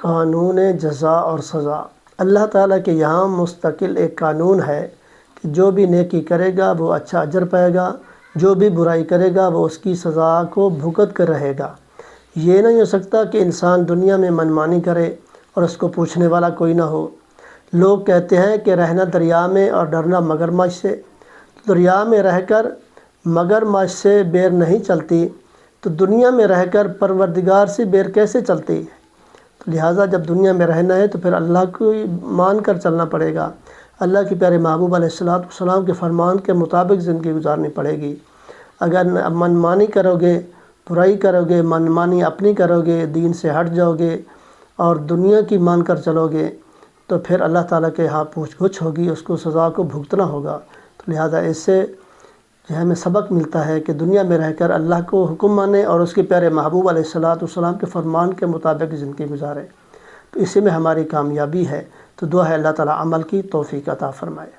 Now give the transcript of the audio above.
قانون جزا اور سزا۔ اللہ تعالیٰ کے یہاں مستقل ایک قانون ہے کہ جو بھی نیکی کرے گا وہ اچھا اجر پائے گا، جو بھی برائی کرے گا وہ اس کی سزا کو بھگت کر رہے گا۔ یہ نہیں ہو سکتا کہ انسان دنیا میں منمانی کرے اور اس کو پوچھنے والا کوئی نہ ہو۔ لوگ کہتے ہیں کہ رہنا دریا میں اور ڈرنا مگرمچھ سے۔ دریا میں رہ کر مگرمچھ سے بیر نہیں چلتی تو دنیا میں رہ کر پروردگار سے بیر کیسے چلتی؟ لہٰذا جب دنیا میں رہنا ہے تو پھر اللہ کو مان کر چلنا پڑے گا، اللہ کے پیارے محبوب علیہ السلام کے فرمان کے مطابق زندگی گزارنی پڑے گی۔ اگر منمانی کرو گے، برائی کرو گے، منمانی اپنی کرو گے، دین سے ہٹ جاؤ گے اور دنیا کی مان کر چلو گے تو پھر اللہ تعالیٰ کے ہاں پوچھ گچھ ہوگی، اس کو سزا کو بھگتنا ہوگا۔ تو لہٰذا اس سے ہمیں سبق ملتا ہے کہ دنیا میں رہ کر اللہ کو حکم مانے اور اس کے پیارے محبوب علیہ السلام کے فرمان کے مطابق زندگی گزارے، تو اسی میں ہماری کامیابی ہے۔ تو دعا ہے اللہ تعالیٰ عمل کی توفیق عطا فرمائے۔